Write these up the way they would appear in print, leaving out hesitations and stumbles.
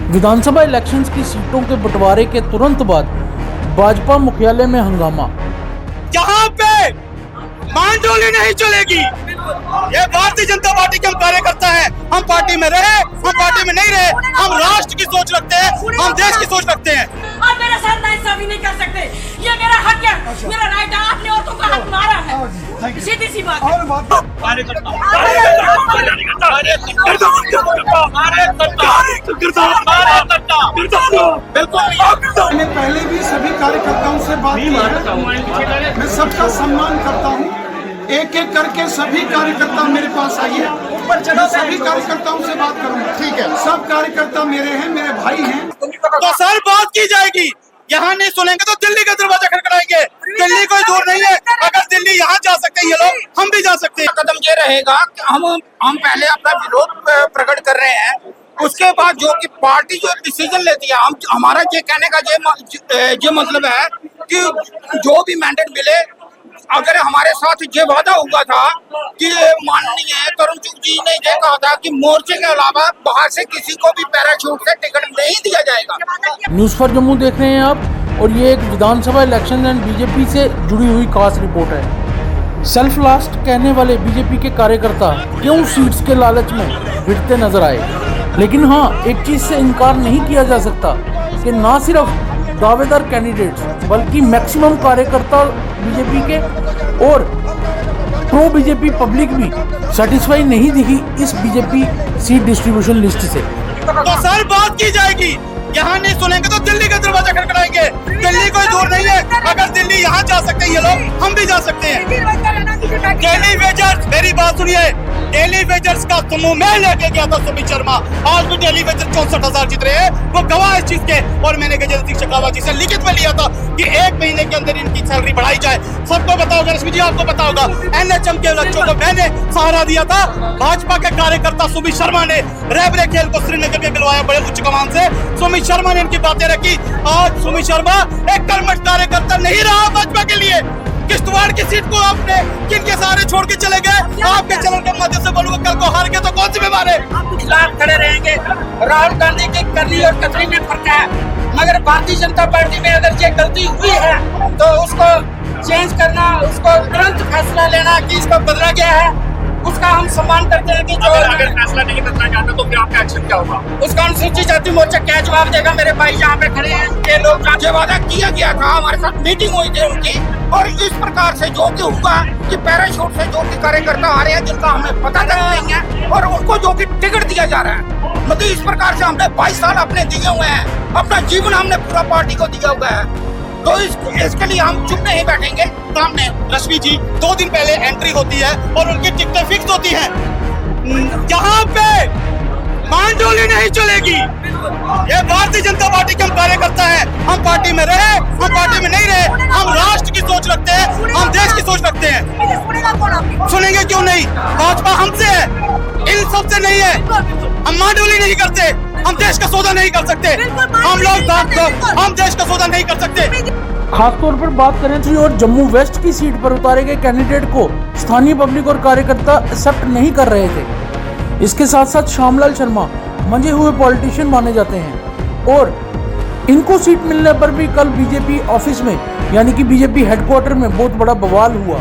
विधानसभा elections की सीटों के बंटवारे के तुरंत बाद भाजपा मुख्यालय में हंगामा। यहाँ पे मांडोली नहीं चलेगी। ये भारतीय जनता पार्टी के हम कार्यकर्ता हैं। हम पार्टी में रहे, हम पार्टी में नहीं रहे, हम राष्ट्र की सोच रखते हैं, हम देश की सोच रखते हैं। आप मेरे साथ नाइंसाफी नहीं कर सकते। ये मेरा हक है, मेरा राइट है। आपने औरतों का हक मारा है, सीधी सी बात है। मैंने पहले भी सभी कार्यकर्ताओं से बात की है। मैं सबका सम्मान करता हूँ। एक एक करके सभी कार्यकर्ता मेरे पास आइए, मैं सभी कार्यकर्ताओं से बात करूंगा। ठीक है, सब कार्यकर्ता मेरे हैं, मेरे भाई हैं। तो सर बात की जाएगी। यहाँ नहीं सुनेंगे तो दिल्ली का दरवाजा खटखटाएंगे। दिल्ली कोई दूर नहीं है। अगर दिल्ली यहाँ जा सकते हैं ये लोग, हम भी जा सकते हैं। कदम ये रहेगा कि हम पहले अपना विरोध प्रकट कर रहे हैं, उसके बाद जो कि पार्टी जो डिसीजन लेती है, हम हमारा ये कहने का ये मतलब है कि जो भी मैंडेट मिले, अगर हमारे साथ ये वादा हुआ था कि माननीय तरुण चुग जी ने ये कहा था कि मोर्चे के अलावा बाहर से किसी को भी पैराशूट से टिकट नहीं दिया जाएगा। न्यूज़ फॉर जम्मू देख रहे हैं आप, और ये एक विधानसभा इलेक्शन एंड बीजेपी से जुड़ी हुई खास रिपोर्ट है। सेल्फ लास्ट कहने वाले बीजेपी के कार्यकर्ता क्यों सीट्स के लालच में भिड़ते नजर आए। लेकिन हाँ, एक चीज से इनकार नहीं किया जा सकता कि ना सिर्फ दावेदार कैंडिडेट्स बल्कि मैक्सिमम कार्यकर्ता बीजेपी के और प्रो बीजेपी पब्लिक भी सेटिस्फाई नहीं दिखी इस बीजेपी सीट डिस्ट्रीब्यूशन लिस्ट से। तो सर बात की जाएगी। यहाँ नहीं सुनेंगे तो दिल्ली का दरवाजा खटखटाएंगे। दिल्ली कोई दूर नहीं है। अगर दिल्ली यहाँ जा सकते हैं ये लोग, हम भी जा सकते हैं। डेली वेजर्स, मेरी बात सुनिए, डेली वेजर्स का समूह मैं लेके गया था सुमित शर्मा। आज भी डेली वेजर 64,000 जीत रहे हैं, वो गवाह इस चीज के। और मैंने गजेंद्र सिंह शेखावत जी से लिखित में लिया था कि 1 महीने के अंदर इनकी सैलरी बढ़ाई जाए। सबको पता होगा, रश्मि जी आपको पता होगा, NHM के बच्चों को मैंने सहारा दिया था। भाजपा के कार्यकर्ता सुमित शर्मा ने रेबरे खेल को श्रीनगर में मिलवाया बड़े उच्च कमान से। सुमित शर्मा ने इनकी बातें रखी। आज सुमित शर्मा एक कर्मठ कार्यकर्ता नहीं रहा भाजपा के लिए। किश्तवाड़ की सीट को आपने किनके सहारे छोड़ के चले गए। आपके चैनल के माध्यम से बोलूंगा, कल को हार गए तो कौन जिम्मेवार है। खिलाफ खड़े रहेंगे। राहुल गांधी की करनी और कतरी में फर्क है, मगर भारतीय जनता पार्टी में अगर ये गलती हुई है तो उसको चेंज करना, उसको तुरंत फैसला लेना कि इसको बदला गया है, उसका हम सम्मान करते हैं। कि जो अगर फैसला नहीं बदला जाता तो फिर आपका एक्शन क्या होगा? उसका अनुसूचित जाति मोर्चा क्या जवाब देगा? मेरे भाई यहाँ पे खड़े हैं, ये लोग जो वादा किया गया था, हमारे साथ मीटिंग हुई थी उनकी, और इस प्रकार से जो कि हुआ कि पैराशूट से जो कि कार्यकर्ता आ रहे हैं जिनका हमें पता तक नहीं है, और उनको जो कि टिकट दिया जा रहा है। मतलब इस प्रकार से हमने 22 साल अपने दिए हुए हैं, अपना जीवन हमने पूरा पार्टी को दिया हुआ है। तो इसके लिए हम चुप नहीं बैठेंगे। सामने रश्मि जी 2 दिन पहले एंट्री होती है और उनकी टिकटें फिक्स होती हैं। यहाँ पे मांडोली नहीं चलेगी। ये भारतीय जनता पार्टी के हम कार्यकर्ता हैं। हम पार्टी में रहे, हम पार्टी में नहीं रहे, हम राष्ट्र की सोच रखते हैं, हम देश की सोच रखते हैं। सुनेंगे क्यों नहीं? भाजपा हमसे है, इन सबसे नहीं है। हम मांडोली नहीं करते, हम देश का सौदा नहीं कर सकते। हम लोग हम देश का सौदा नहीं कर सकते। खासतौर पर बात करें तो और जम्मू वेस्ट की सीट पर उतारे गए कैंडिडेट को स्थानीय पब्लिक और कार्यकर्ता एक्सेप्ट नहीं कर रहे थे। इसके साथ साथ श्यामलाल शर्मा मंजे हुए पॉलिटिशियन माने जाते हैं, और इनको सीट मिलने पर भी कल बीजेपी ऑफिस में यानी कि बीजेपी हेडक्वार्टर में बहुत बड़ा बवाल हुआ।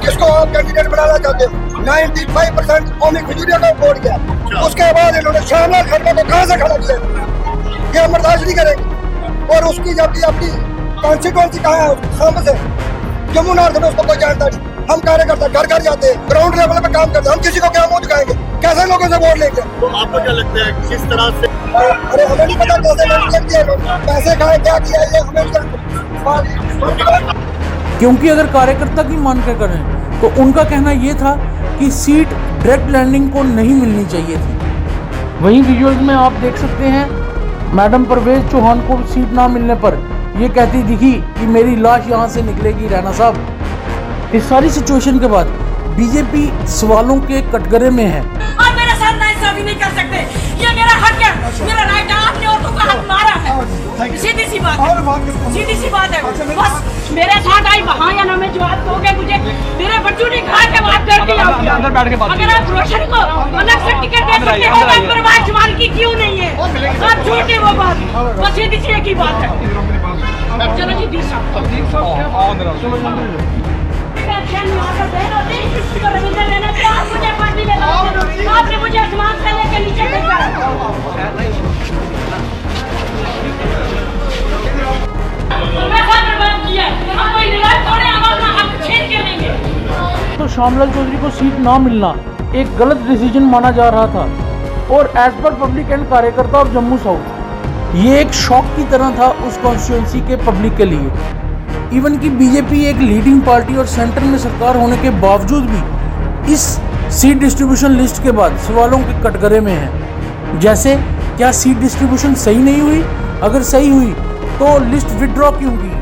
किसको आप कैंडिडेट बनाना चाहते हो? 95% कौमी खजूरिया को वोट किया। उसके बाद इन्होंने श्यामलाल शर्मा को कहाँ से खड़ा किया? ये हम बर्दाश्त नहीं करेंगे। और उसकी जब भी अपनी कॉन्स्टिट्यूएंसी कहाँ है, सामने से जम्मू नॉर्थ में उसको कोई जानता नहीं। हम कार्यकर्ता घर घर जाते हैं, ग्राउंड लेवल पे काम करते हैं। हम किसी को क्या मुँह दिखाएंगे? कैसे लोगों से वोट लेंगे? तो आपको क्या लगता है किस तरह से? अरे हमें नहीं पता कैसे पैसे खाए, क्या किया, ये हमें। क्योंकि अगर कार्यकर्ता की मान कर करें तो उनका कहना यह था कि सीट डायरेक्ट लैंडिंग को नहीं मिलनी चाहिए थी। वहीं विजुअल्स में आप देख सकते हैं मैडम परवेज चौहान को सीट ना मिलने पर ये कहती दिखी कि मेरी लाश यहाँ से निकलेगी रैना साहब। इस सारी सिचुएशन के बाद बीजेपी सवालों के कटघरे में है। आप मेरे साथ नाइंसाफी नहीं कर सकते। ये मेरा हक है, मेरा राइट है। आपने औरतों का हक मारा है, सीधी सी बात है, सीधी सी बात है। बस मेरे साथ आई वहाँ या ना मैं जवाब दोगे मुझे, मेरे बच्चों ने कहा कि बात कर दिया। अंदर बैठ के बात अगर आप रोशन को अलग से टिकट दे सकते हो तो परवाह सवाल की क्यों नहीं है? सब झूठ है वो बात, बस सीधी सी एक ही बात है। चलो जी दी साहब, मुझे पार्टी में आपने मुझे आसमान से लेकर नीचे भेजा। तो श्यामलाल चौधरी को सीट ना मिलना एक गलत डिसीजन माना जा रहा था और एज पर पब्लिक एंड कार्यकर्ता ऑफ जम्मू साउथ ये एक शॉक की तरह था उस कॉन्स्टिट्यूंसी के पब्लिक के लिए। इवन कि बीजेपी एक लीडिंग पार्टी और सेंटर में सरकार होने के बावजूद भी इस सीट डिस्ट्रीब्यूशन लिस्ट के बाद सवालों के कटघरे में है। जैसे क्या सीट डिस्ट्रीब्यूशन सही नहीं हुई? अगर सही हुई तो लिस्ट विड्रॉ क्यों की?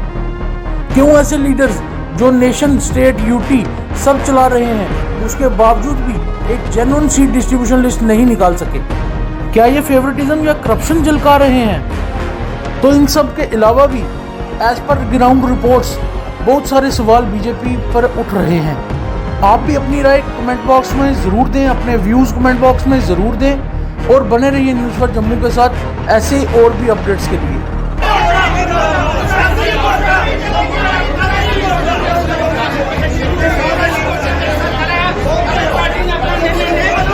क्यों ऐसे लीडर्स जो नेशन, स्टेट, यूटी सब चला रहे हैं उसके बावजूद भी एक जेन्युइन सीट डिस्ट्रीब्यूशन लिस्ट नहीं निकाल सके? क्या ये फेवरेटिज्म या करप्शन झलका रहे हैं? तो इन सब के अलावा भी एज पर ग्राउंड रिपोर्ट्स बहुत सारे सवाल बीजेपी पर उठ रहे हैं। आप भी अपनी राय कमेंट बॉक्स में ज़रूर दें, अपने व्यूज़ कमेंट बॉक्स में ज़रूर दें और बने रहिए न्यूज़ फॉर जम्मू के साथ ऐसे और भी अपडेट्स के लिए।